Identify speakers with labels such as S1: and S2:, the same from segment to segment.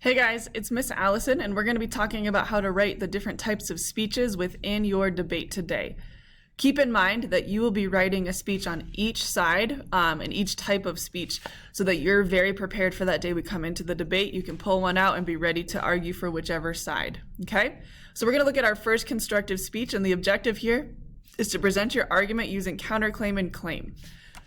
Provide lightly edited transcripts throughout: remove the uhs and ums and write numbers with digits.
S1: Hey guys, it's Miss Allison, and we're going to be talking about how to write the different types of speeches within your debate today. Keep in mind that you will be writing a speech on each side and each type of speech so that you're very prepared for that day we come into the debate. You can pull one out and be ready to argue for whichever side, okay? So we're going to look at our first constructive speech, and the objective here is to present your argument using counterclaim and claim.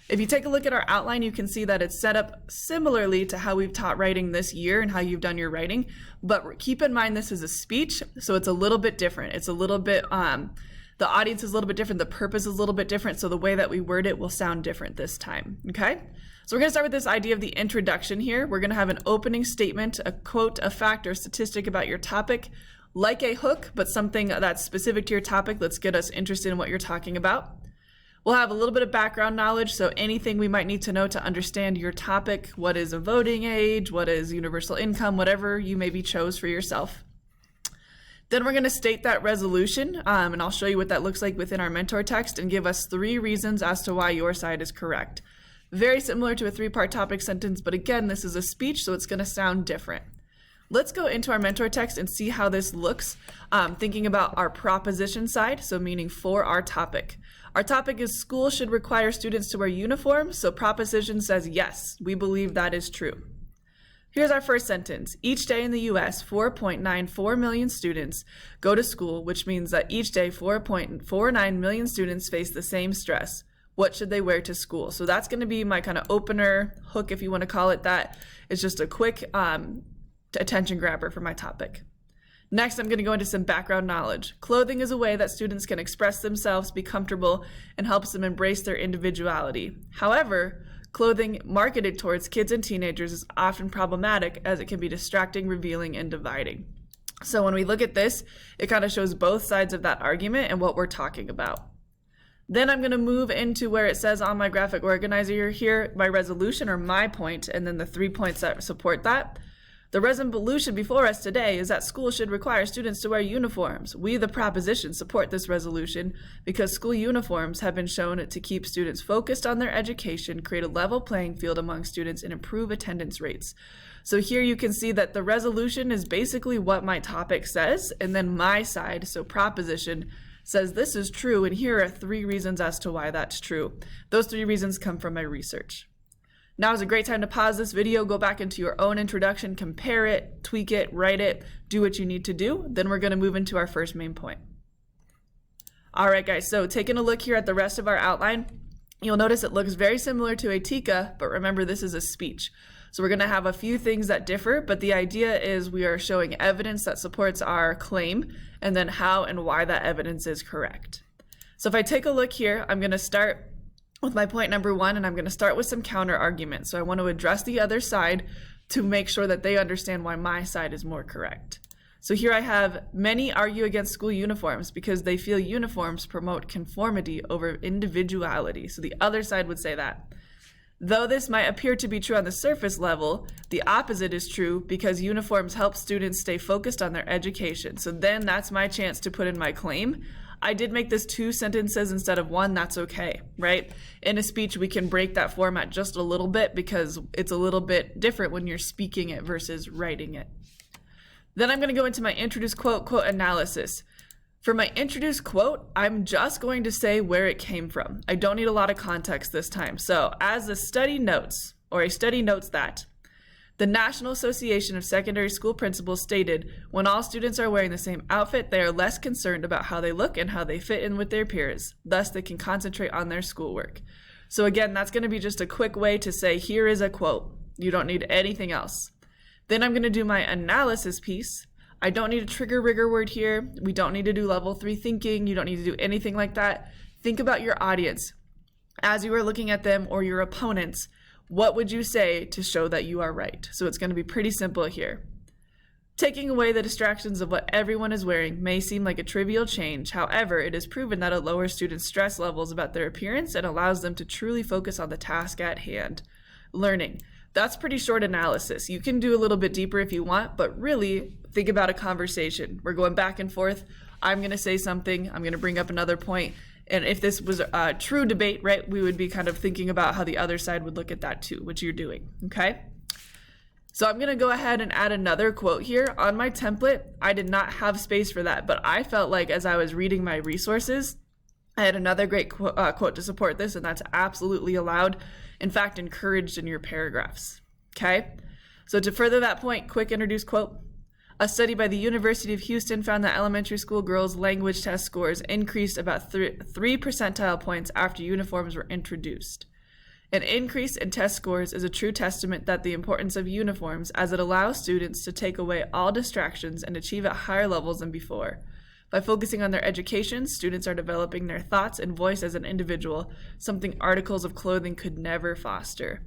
S1: If you take a look at our outline, you can see that it's set up similarly to how we've taught writing this year and how you've done your writing, but keep in mind this is a speech, so it's a little bit different. It's a little bit, the audience is a little bit different, the purpose is a little bit different, so the way that we word it will sound different this time, okay? So we're gonna start with this idea of the introduction here. We're gonna have an opening statement, a quote, a fact, or statistic about your topic, like a hook, but something that's specific to your topic. Let's get us interested in what you're talking about. We'll have a little bit of background knowledge, so anything we might need to know to understand your topic, what is a voting age, what is universal income, whatever you maybe chose for yourself. Then we're going to state that resolution, and I'll show you what that looks like within our mentor text and give us 3 reasons as to why your side is correct. Very similar to a 3-part topic sentence, but again, this is a speech, so it's going to sound different. Let's go into our mentor text and see how this looks, thinking about our proposition side, so meaning for our topic. Our topic is school should require students to wear uniforms, so proposition says yes, we believe that is true. Here's our first sentence. Each day in the US, 4.94 million students go to school, which means that each day 4.49 million students face the same stress. What should they wear to school? So that's going to be my kind of opener hook, if you want to call it that. It's just a quick attention grabber for my topic. Next, I'm going to go into some background knowledge. Clothing is a way that students can express themselves, be comfortable, and helps them embrace their individuality. However, clothing marketed towards kids and teenagers is often problematic as it can be distracting, revealing, and dividing. So when we look at this, it kind of shows both sides of that argument and what we're talking about. Then I'm going to move into where it says on my graphic organizer here, my resolution or my point, and then the 3 points that support that. The resolution before us today is that school should require students to wear uniforms. We, the proposition, support this resolution because school uniforms have been shown to keep students focused on their education, create a level playing field among students, and improve attendance rates. So here you can see that the resolution is basically what my topic says, and then my side, so proposition, says this is true, and here are 3 reasons as to why that's true. Those 3 reasons come from my research. Now is a great time to pause this video, go back into your own introduction, compare it, tweak it, write it, do what you need to do. Then we're going to move into our first main point. All right, guys, so taking a look here at the rest of our outline, you'll notice it looks very similar to a TICA, but remember this is a speech. So we're going to have a few things that differ, but the idea is we are showing evidence that supports our claim and then how and why that evidence is correct. So if I take a look here, I'm going to start with my point number 1, and I'm going to start with some counter arguments. So I want to address the other side to make sure that they understand why my side is more correct. So here I have many argue against school uniforms because they feel uniforms promote conformity over individuality. So the other side would say that. Though this might appear to be true on the surface level, the opposite is true because uniforms help students stay focused on their education. So then that's my chance to put in my claim. I did make this 2 sentences instead of 1, that's okay, right? In a speech, we can break that format just a little bit because it's a little bit different when you're speaking it versus writing it. Then I'm gonna go into my introduce quote analysis. For my introduce quote, I'm just going to say where it came from. I don't need a lot of context this time. So as a study notes, or a study notes that, the National Association of Secondary School Principals stated, when all students are wearing the same outfit, they are less concerned about how they look and how they fit in with their peers. Thus, they can concentrate on their schoolwork. So again, that's going to be just a quick way to say, here is a quote. You don't need anything else. Then I'm going to do my analysis piece. I don't need a trigger rigor word here. We don't need to do level 3 thinking. You don't need to do anything like that. Think about your audience. As you are looking at them or your opponents, what would you say to show that you are right? So it's going to be pretty simple here. Taking away the distractions of what everyone is wearing may seem like a trivial change. However, it is proven that it lowers students' stress levels about their appearance and allows them to truly focus on the task at hand. Learning. That's pretty short analysis. You can do a little bit deeper if you want, but really think about a conversation. We're going back and forth. I'm going to say something. I'm going to bring up another point. And if this was a true debate, right, we would be kind of thinking about how the other side would look at that too, which you're doing, okay? So I'm going to go ahead and add another quote here. On my template, I did not have space for that, but I felt like as I was reading my resources, I had another great quote to support this, and that's absolutely allowed, in fact, encouraged in your paragraphs. Okay? So to further that point, quick introduced quote. A study by the University of Houston found that elementary school girls' language test scores increased about 3 percentile points after uniforms were introduced. An increase in test scores is a true testament that the importance of uniforms, as it allows students to take away all distractions and achieve at higher levels than before. By focusing on their education, students are developing their thoughts and voice as an individual, something articles of clothing could never foster.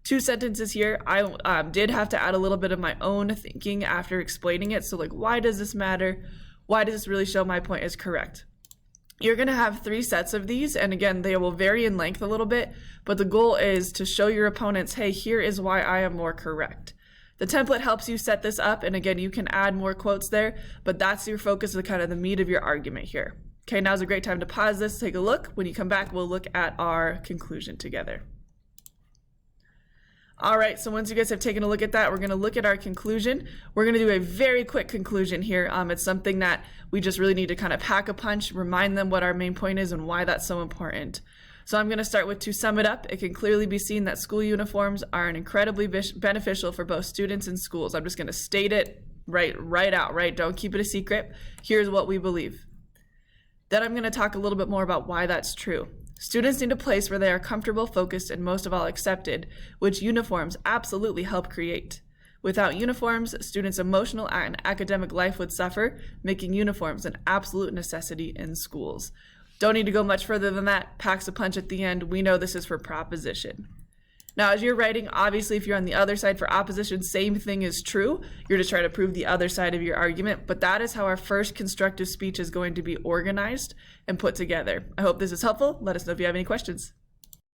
S1: 2 sentences here. I did have to add a little bit of my own thinking after explaining it. So like, why does this matter? Why does this really show my point is correct? You're going to have 3 sets of these, and again, they will vary in length a little bit, but the goal is to show your opponents, hey, here is why I am more correct. The template helps you set this up, and again, you can add more quotes there, but that's your focus of kind of the meat of your argument here. Okay, now's a great time to pause this, take a look. When you come back, we'll look at our conclusion together. All right, so once you guys have taken a look at that, we're going to look at our conclusion. We're going to do a very quick conclusion here. It's something that we just really need to kind of pack a punch, remind them what our main point is and why that's so important. So I'm going to start with, to sum it up, it can clearly be seen that school uniforms are incredibly beneficial for both students and schools. I'm just going to state it right out, right? Don't keep it a secret. Here's what we believe. Then I'm going to talk a little bit more about why that's true. Students need a place where they are comfortable, focused, and most of all accepted, which uniforms absolutely help create. Without uniforms, students' emotional and academic life would suffer, making uniforms an absolute necessity in schools. Don't need to go much further than that. Packs a punch at the end. We know this is for proposition. Now, as you're writing, obviously, if you're on the other side for opposition, same thing is true. You're just trying to prove the other side of your argument, but that is how our first constructive speech is going to be organized and put together. I hope this is helpful. Let us know if you have any questions.